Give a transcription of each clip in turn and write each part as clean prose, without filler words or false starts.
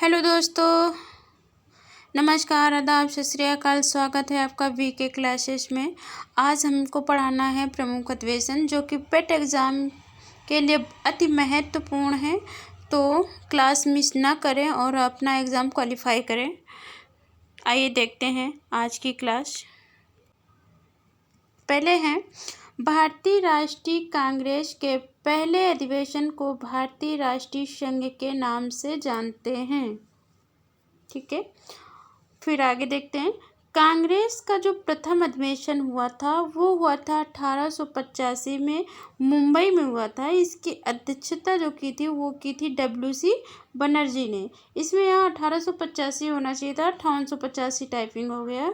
Hello दोस्तों, नमस्कार, आदाब, सत श्री अकाल। स्वागत है आपका वीके क्लासेस में। आज हमको पढ़ाना है प्रमुख अधिवेशन, जो कि पेट एग्ज़ाम के लिए अति महत्वपूर्ण है। तो क्लास मिस ना करें और अपना एग्ज़ाम क्वालिफाई करें। आइए देखते हैं आज की क्लास। पहले हैं, भारतीय राष्ट्रीय कांग्रेस के पहले अधिवेशन को भारतीय राष्ट्रीय संघ के नाम से जानते हैं। ठीक है, फिर आगे देखते हैं। कांग्रेस का जो प्रथम अधिवेशन हुआ था वो हुआ था 1885 में, मुंबई में हुआ था। इसकी अध्यक्षता जो की थी वो की थी WC बनर्जी ने। इसमें यहाँ 1885 होना चाहिए था, 5885 टाइपिंग हो गया।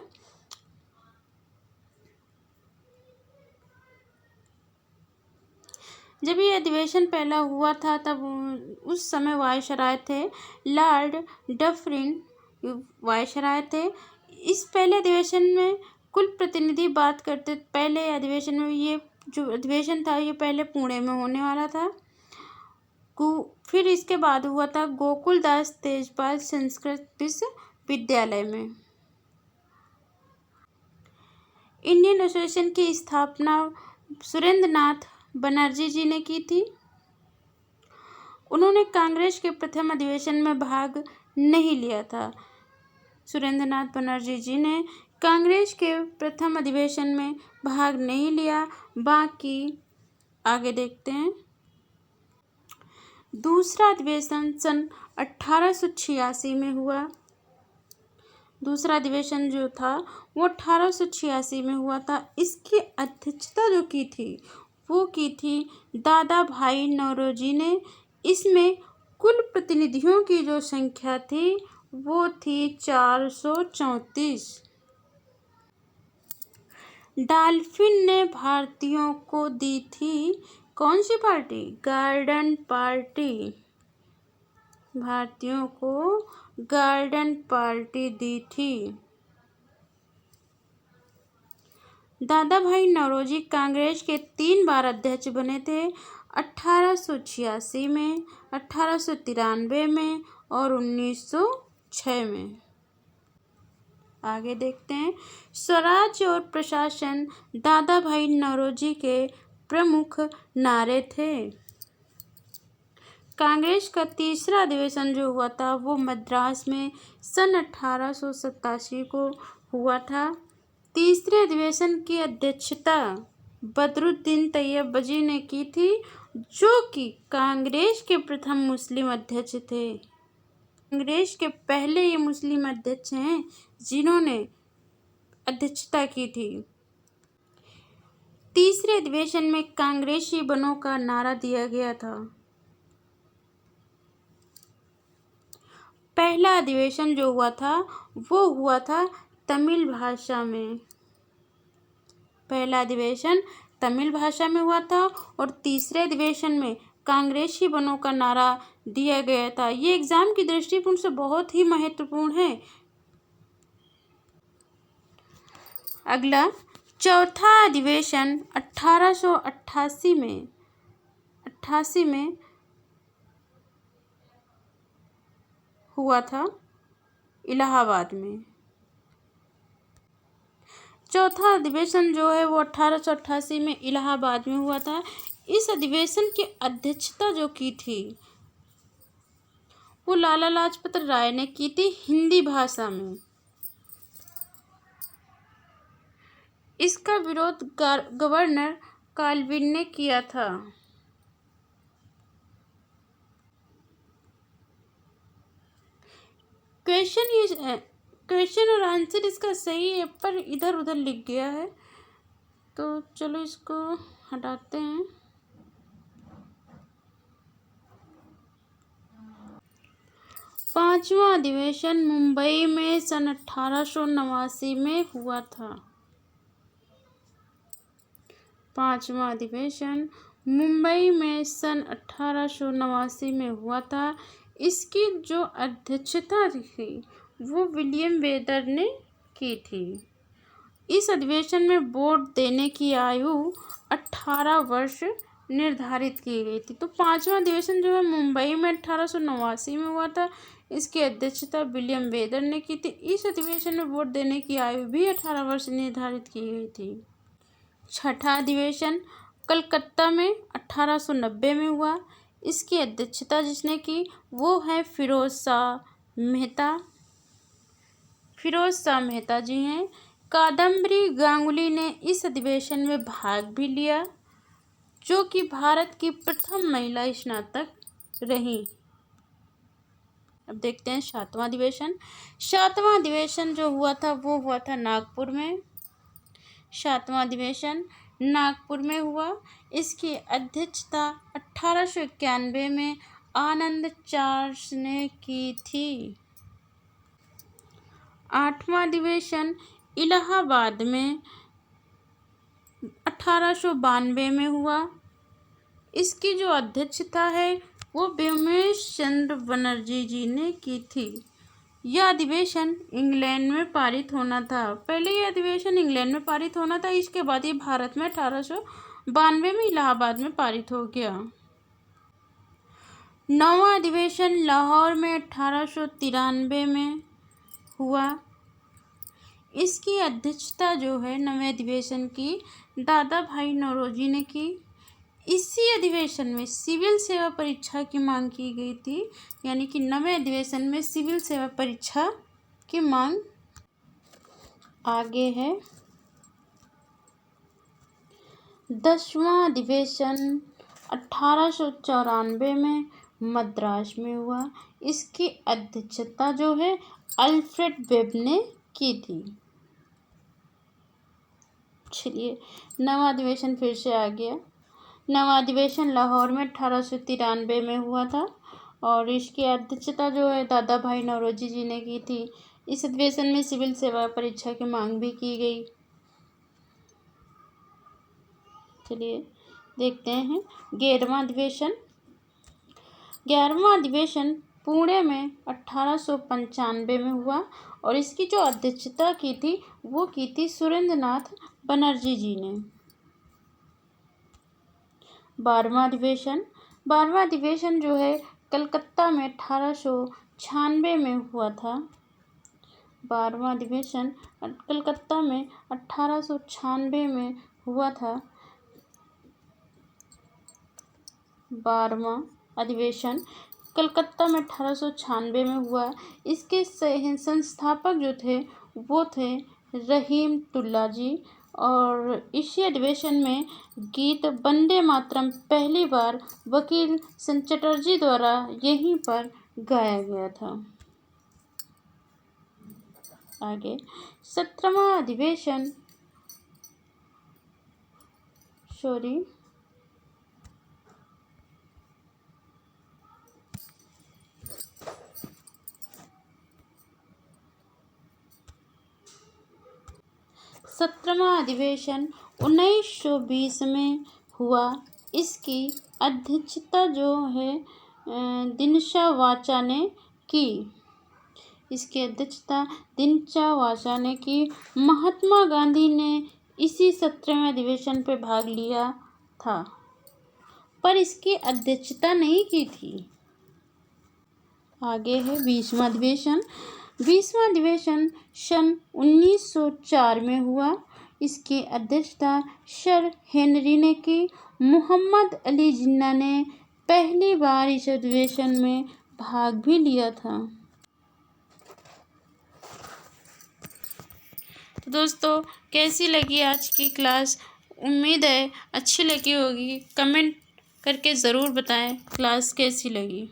जब ये अधिवेशन पहला हुआ था तब उस समय वायसराय थे लॉर्ड डफरिन, वायसराय थे। इस पहले अधिवेशन में कुल प्रतिनिधि बात करते, पहले अधिवेशन में ये जो अधिवेशन था ये पहले पुणे में होने वाला था। फिर इसके बाद हुआ था गोकुल दास तेजपाल संस्कृत विश्वविद्यालय में। इंडियन एसोसिएशन की स्थापना सुरेंद्र नाथ बनर्जी जी ने की थी। उन्होंने कांग्रेस के प्रथम अधिवेशन में भाग नहीं लिया था। सुरेंद्र नाथ बनर्जी जी ने कांग्रेस के प्रथम अधिवेशन में भाग नहीं लिया। बाकी आगे देखते हैं। दूसरा अधिवेशन सन 1886 में हुआ। दूसरा अधिवेशन जो था वो 1886 में हुआ था। इसकी अध्यक्षता जो की थी वो की थी दादा भाई नौरोजी ने। इसमें कुल प्रतिनिधियों की जो संख्या थी वो थी 434। डॉल्फिन ने भारतीयों को दी थी कौन सी पार्टी? Garden party. भारतीयों को गार्डन पार्टी दी थी। दादा भाई नौरोजी कांग्रेस के 3 बार अध्यक्ष बने थे, 1886 में, 1893 में और 1906 में। आगे देखते हैं। स्वराज और प्रशासन दादा भाई नौरोजी के प्रमुख नारे थे। कांग्रेस का तीसरा अधिवेशन जो हुआ था वो मद्रास में सन 1887 को हुआ था। तीसरे अधिवेशन की अध्यक्षता बदरुद्दीन तैयबजी ने की थी, जो कि कांग्रेस के प्रथम मुस्लिम अध्यक्ष थे। कांग्रेस के पहले ये मुस्लिम अध्यक्ष हैं जिन्होंने अध्यक्षता की थी। तीसरे अधिवेशन में कांग्रेसी बनों का नारा दिया गया था। पहला अधिवेशन जो हुआ था वो हुआ था तमिल भाषा में। पहला अधिवेशन तमिल भाषा में हुआ था और तीसरे अधिवेशन में कांग्रेसी बनों का नारा दिया गया था। ये एग्जाम की दृष्टिकोण से बहुत ही महत्वपूर्ण है। अगला, चौथा अधिवेशन 1888 में हुआ था इलाहाबाद में। चौथा अधिवेशन जो है वो 1888 में इलाहाबाद में हुआ था। इस अधिवेशन की अध्यक्षता जो की थी वो लाला लाजपत राय ने की थी हिंदी भाषा में। इसका विरोध गवर्नर काल्विन ने किया था। क्वेश्चन और आंसर इसका सही है पर इधर उधर लिख गया है, तो चलो इसको हटाते हैं। पांचवा अधिवेशन मुंबई में सन 1889 में हुआ था। पांचवा अधिवेशन मुंबई में सन 1889 में हुआ था। इसकी जो अध्यक्षता थी वो विलियम वेदर ने की थी। इस अधिवेशन में वोट देने की आयु 18 वर्ष निर्धारित की गई थी। तो 5वां अधिवेशन जो है मुंबई में 1889 में हुआ था। इसकी अध्यक्षता विलियम बेदर ने की थी। इस अधिवेशन में वोट देने की आयु भी 18 वर्ष निर्धारित की गई थी। 6ठा अधिवेशन कलकत्ता में 1890 में हुआ। इसकी अध्यक्षता जिसने की वो है फिरोज शाह मेहता। फिरोज शाह मेहता जी हैं। कादम्बरी गांगुली ने इस अधिवेशन में भाग भी लिया, जो कि भारत की प्रथम महिला स्नातक रही। अब देखते हैं 7वां अधिवेशन। 7वां अधिवेशन जो हुआ था वो हुआ था नागपुर में। 7वां अधिवेशन नागपुर में हुआ। इसकी अध्यक्षता 1891 में आनंद चार्ल्स ने की थी। 8वां अधिवेशन इलाहाबाद में 1892 में हुआ। इसकी जो अध्यक्षता है वो ब्योमेश चंद्र बनर्जी जी ने की थी। यह अधिवेशन इंग्लैंड में पारित होना था। पहले यह अधिवेशन इंग्लैंड में पारित होना था, इसके बाद ये भारत में 1892 में इलाहाबाद में पारित हो गया। 9वां अधिवेशन लाहौर में 1893 में हुआ। इसकी अध्यक्षता जो है 9वें अधिवेशन की दादा भाई नौरोजी ने की। इसी अधिवेशन में सिविल सेवा परीक्षा की मांग की गई थी, यानी कि 9वें अधिवेशन में सिविल सेवा परीक्षा की मांग आगे है। 10वां अधिवेशन 1894 में मद्रास में हुआ। इसकी अध्यक्षता जो है अल्फ्रेड वेब ने की थी। चलिए 9वां अधिवेशन फिर से आ गया। 9वां अधिवेशन लाहौर में 1893 में हुआ था और इसकी अध्यक्षता जो है दादा भाई नौरोजी जी ने की थी। इस अधिवेशन में सिविल सेवा परीक्षा की मांग भी की गई। चलिए देखते हैं 11वां अधिवेशन। 11वां अधिवेशन पुणे में 1895 में हुआ और इसकी जो अध्यक्षता की थी वो की थी सुरेंद्रनाथ बनर्जी जी ने। 12वां अधिवेशन। 12वां अधिवेशन जो है कलकत्ता में 1896 में हुआ था। 12वां अधिवेशन कलकत्ता में 1896 में हुआ था। 12वां अधिवेशन कलकत्ता में 1896 में हुआ। इसके संस्थापक जो थे वो थे रहीमतुल्ला जी और इसी अधिवेशन में गीत वंदे मातरम पहली बार वकील सन चटर्जी द्वारा यहीं पर गाया गया था। आगे 17वां अधिवेशन 17वां अधिवेशन 1920 में हुआ। इसकी अध्यक्षता जो है दिनशा वाचा ने की। इसकी अध्यक्षता दिनशा वाचा ने की। महात्मा गांधी ने इसी 17वें अधिवेशन पर भाग लिया था पर इसकी अध्यक्षता नहीं की थी। आगे है 20वां अधिवेशन। 20वां अधिवेशन सन 1904 में हुआ। इसकी अध्यक्षता सर हेनरी ने की। मोहम्मद अली जिन्ना ने पहली बार इस अधिवेशन में भाग भी लिया था। तो दोस्तों कैसी लगी आज की क्लास? उम्मीद है अच्छी लगी होगी। कमेंट करके ज़रूर बताएं क्लास कैसी लगी।